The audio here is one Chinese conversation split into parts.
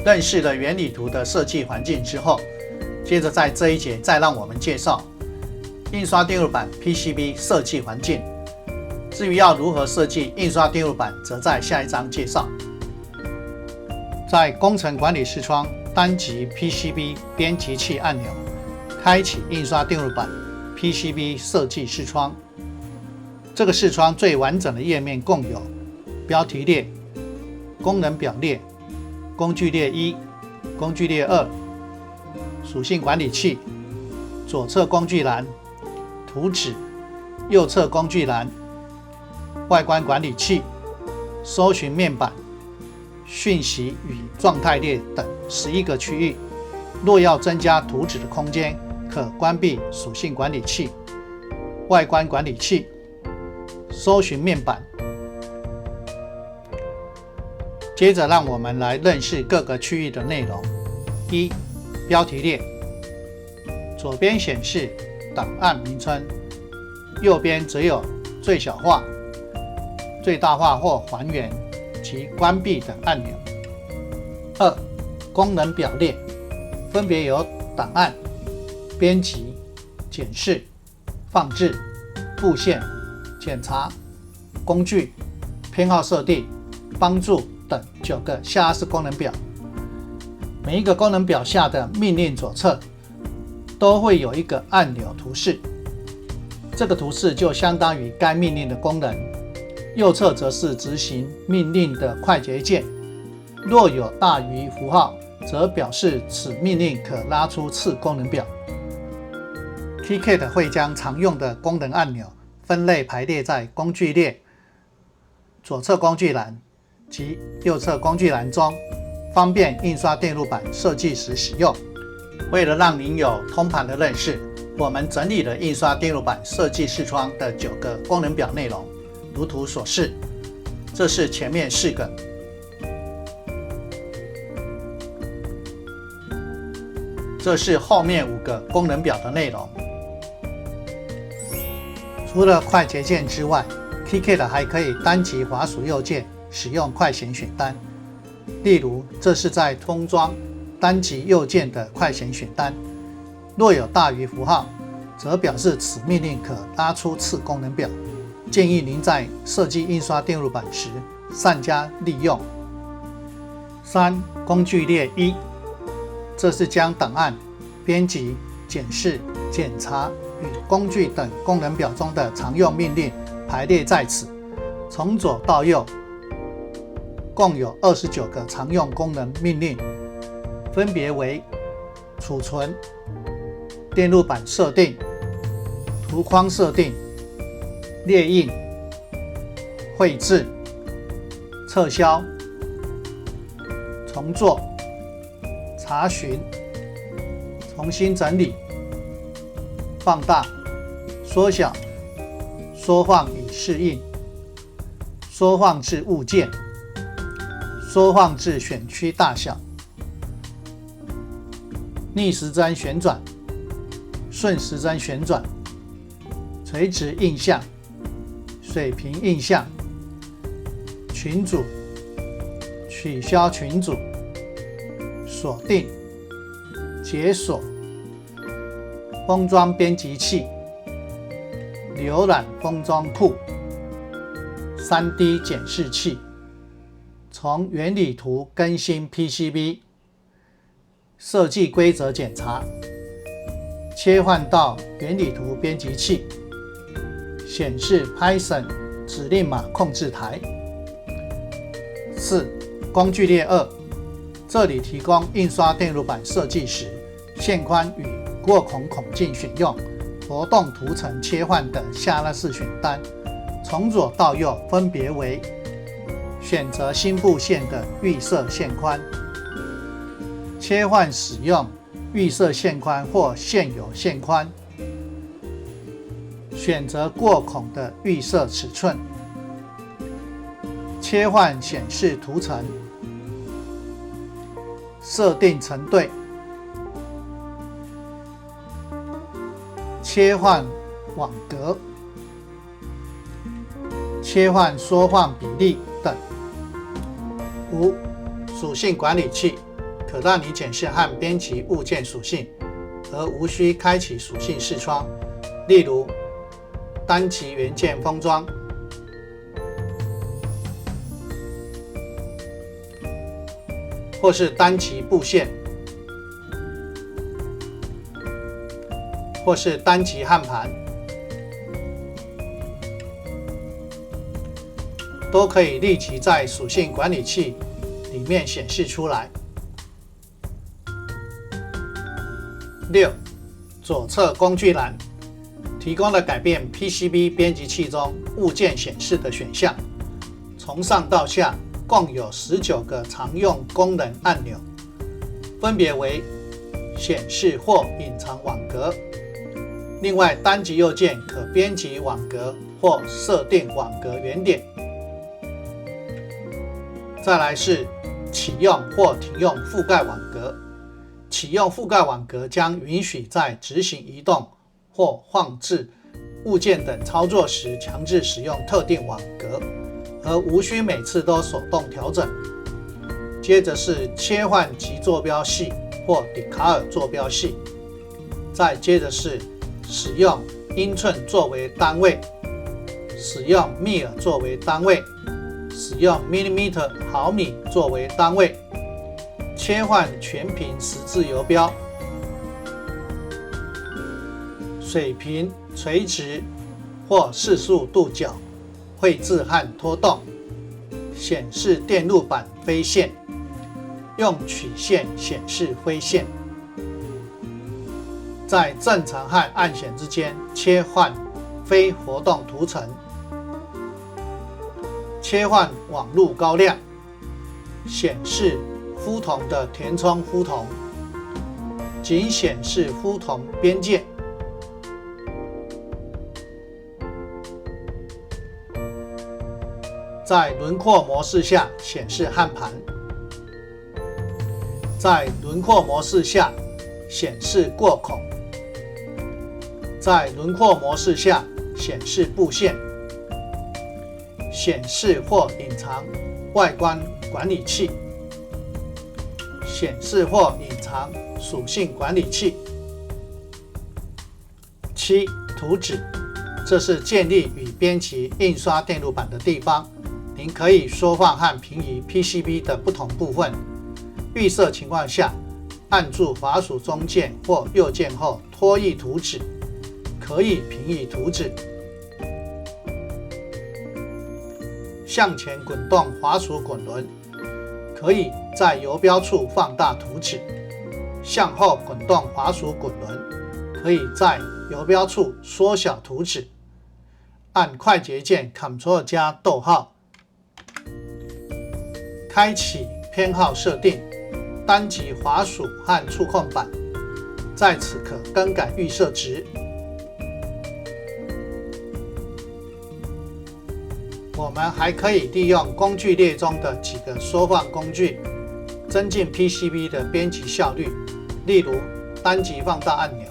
认识了原理图的设计环境之后，接着在这一节再让我们介绍印刷电路板 PCB 设计环境。至于要如何设计印刷电路板，则在下一章介绍。在工程管理视窗单击 PCB 编辑器按钮，开启印刷电路板 PCB 设计视窗。这个视窗最完整的页面共有标题列、功能表列、工具列1、工具列2、属性管理器、左侧工具栏、图纸、右侧工具栏、外观管理器、搜寻面板、讯息与状态列等11个区域。若要增加图纸的空间，可关闭属性管理器、外观管理器、搜寻面板。接着让我们来认识各个区域的内容。1. 标题列，左边显示档案名称，右边则有最小化、最大化或还原及关闭等按钮。2. 功能表列，分别有档案、编辑、检视、放置、布线、检查、工具、偏好设定、帮助等9个下式功能表。每一个功能表下的命令左侧都会有一个按钮图示，这个图示就相当于该命令的功能。右侧则是执行命令的快捷键，若有大于符号，则表示此命令可拉出次功能表。KiCad 会将常用的功能按钮分类排列在工具列、左侧工具栏及右侧工具栏中，方便印刷电路板设计时使用。为了让您有通盘的认识，我们整理了印刷电路板设计视窗的9个功能表内容，如图所示。这是前面4个，这是后面5个功能表的内容。除了快捷键之外， KiCad 还可以单击滑鼠右键使用快衔选单。例如，这是在封装单击右键的快衔选单，若有大于符号，则表示此命令可拉出次功能表。建议您在设计印刷电路板时善加利用。3. 工具列1，这是将档案、编辑、检视、检查与工具等功能表中的常用命令排列在此。从左到右共有29个常用功能命令，分别为储存、电路板设定、图框设定、列印、绘制、撤销、重做、查询、重新整理、放大、缩小、缩放与适应、缩放至物件、缩放至选区大小、逆时针旋转、顺时针旋转、垂直印象、水平印象、群组、取消群组、锁定、解锁、封装编辑器、浏览封装库、3D 检视器、从原理图更新 PCB、设计规则检查、切换到原理图编辑器、显示 Python 指令码控制台。4. 工具列2，这里提供印刷电路板设计时线宽与过孔孔径选用、活动图层切换的下拉式选单。从左到右分别为选择新布线的预设线宽，切换使用预设线宽或现有线宽，选择过孔的预设尺寸，切换显示图层，设定层对，切换网格，切换缩放比例等。5. 属性管理器，可让你检视和编辑物件属性，而无需开启属性视窗，例如单极元件封装，或是单极布线，或是单极焊盘，都可以立即在属性管理器里面显示出来。6. 左侧工具栏提供了改变 PCB 编辑器中物件显示的选项，从上到下共有19个常用功能按钮，分别为显示或隐藏网格，另外单极右键可编辑网格或设定网格原点，再来是启用或停用覆盖网格。启用覆盖网格将允许在执行移动或放置物件等操作时强制使用特定网格，而无需每次都手动调整。接着是切换极坐标系或迪卡尔坐标系，再接着是使用英寸作为单位，使用密尔作为单位，使用 millimeter 毫米作为单位，切换全屏十字游标，水平、垂直或40度角绘制和拖动，显示电路板飞线，用曲线显示灰线，在正常和暗显之间切换非活动图层，切换网路高亮，显示麸铜的填充麸铜，仅显示麸铜边界。在轮廓模式下显示焊盘，在轮廓模式下显示过孔，在轮廓模式下显示布线，显示或隐藏外观管理器，显示或隐藏属性管理器。7. 图纸，这是建立与编辑印刷电路板的地方，您可以缩放和平移 PCB 的不同部分。预设情况下，按住滑鼠中键或右键后拖移图纸，可以平移图纸。向前滚动滑鼠滚轮，可以在游标处放大图纸；向后滚动滑鼠滚轮，可以在游标处缩小图纸。按快捷键 Ctrl 加逗号，开启偏好设定，单击滑鼠和触控板，在此可更改预设值。我们还可以利用工具列中的几个缩放工具，增进 PCB 的编辑效率，例如单击放大按钮、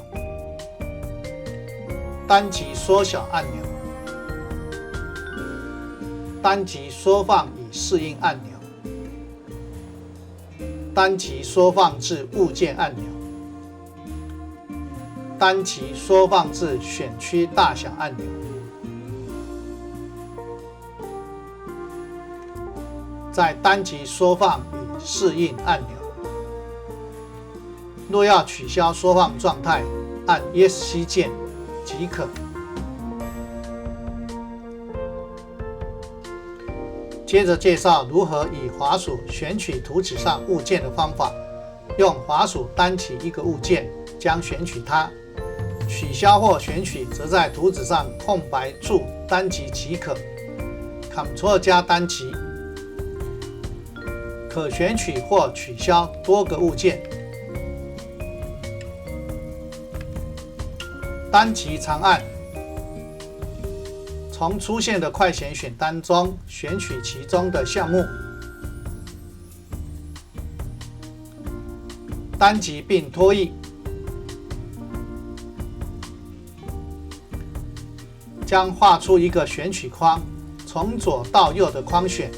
单击缩小按钮、单击缩放以适应按钮、单击缩放至物件按钮、单击缩放至选区大小按钮。再单击缩放以适应按钮。若要取消缩放状态，按 ESC 键即可。接着介绍如何以滑鼠选取图纸上物件的方法。用滑鼠单击一个物件，将选取它；取消或选取则在图纸上空白处单击即可。Ctrl 加单击。可选取或取消多个物件。单击长按，从出现的快捷选单中选取其中的项目，单击并拖移，将画出一个选取框，从左到右的框选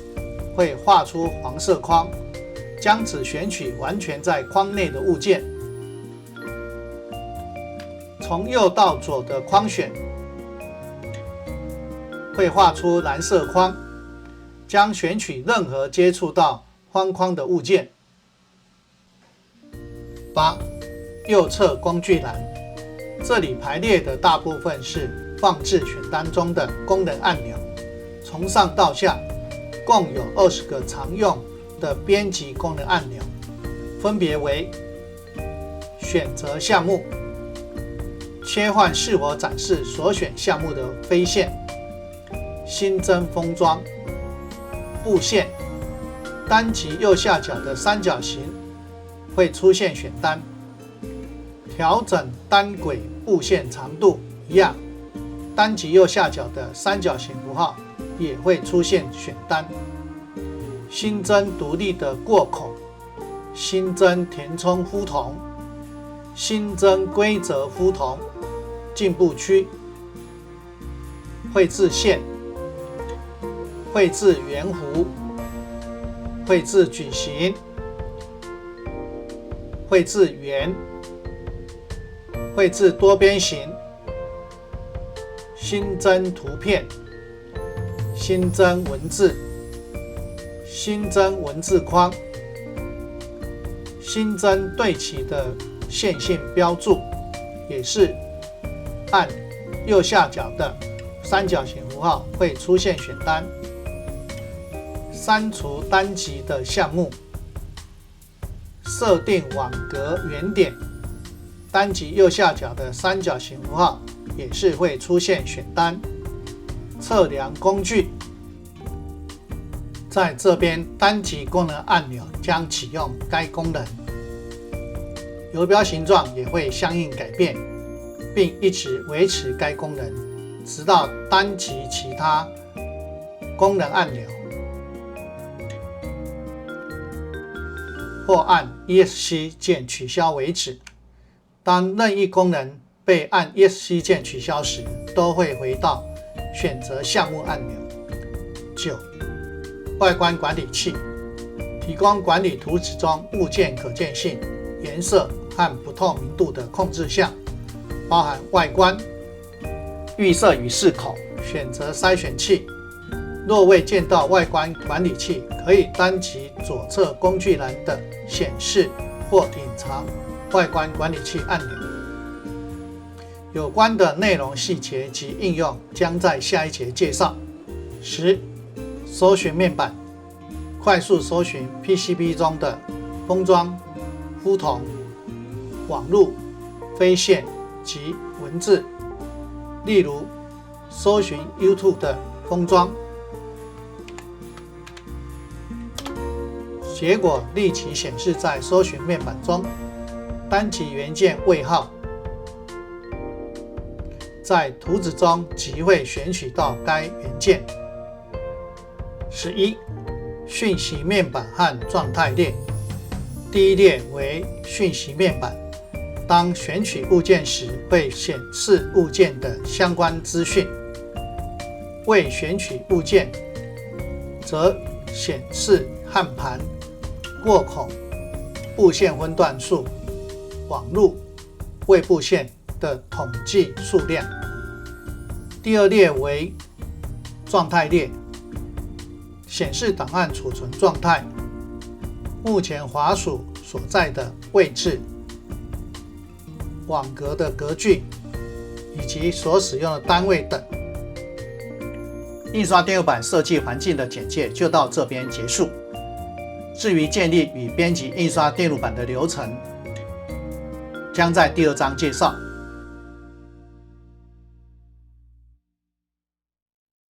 会画出黄色框，将只选取完全在框内的物件。从右到左的框选会画出蓝色框，将选取任何接触到方框的物件。8. 右侧工具栏，这里排列的大部分是放置选单中的功能按钮，从上到下共有20个常用的编辑功能按钮，分别为选择项目、切换是否展示所选项目的飞线、新增封装、布线。单击右下角的三角形会出现选单，调整单轨布线长度一样，单击右下角的三角形符号也会出现选单。新增独立的过口，新增填充麸筒，新增规则麸筒，进步区，绘制线，绘制圆弧，绘制矩形，绘制圆，绘制多边形，新增图片，新增文字，新增文字框，新增对齐的线性标注，也是按右下角的三角形符号会出现选单。删除单击的项目，设定网格圆点，单击右下角的三角形符号也是会出现选单。测量工具，在这边单击功能按钮将启用该功能，游标形状也会相应改变，并一直维持该功能，直到单击其他功能按钮或按 ESC 键取消为止。当任意功能被按 ESC 键取消时，都会回到选择项目按钮。9. 外观管理器提供管理图纸中物件可见性、颜色和不透明度的控制项，包含外观、预设与视口、选择筛选器。若未见到外观管理器，可以单击左侧工具栏的显示或隐藏外观管理器按钮。有关的内容细节及应用将在下一节介绍。10. 搜寻面板，快速搜寻 PCB 中的封装、麸筒、网路、飞线及文字，例如搜寻 YouTube 的封装，结果立即显示在搜寻面板中。单击元件位号，在图纸中即会选取到该元件。11. 讯息面板和状态列，第一列为讯息面板，当选取物件时会显示物件的相关资讯，未选取物件则显示焊盘、过口、布线分段数、网路、未布线的统计数量。第二列为状态列，显示档案储存状态、目前滑鼠所在的位置、网格的格距以及所使用的单位等。印刷电路板设计环境的简介就到这边结束。至于建立与编辑印刷电路板的流程，将在第2章介绍。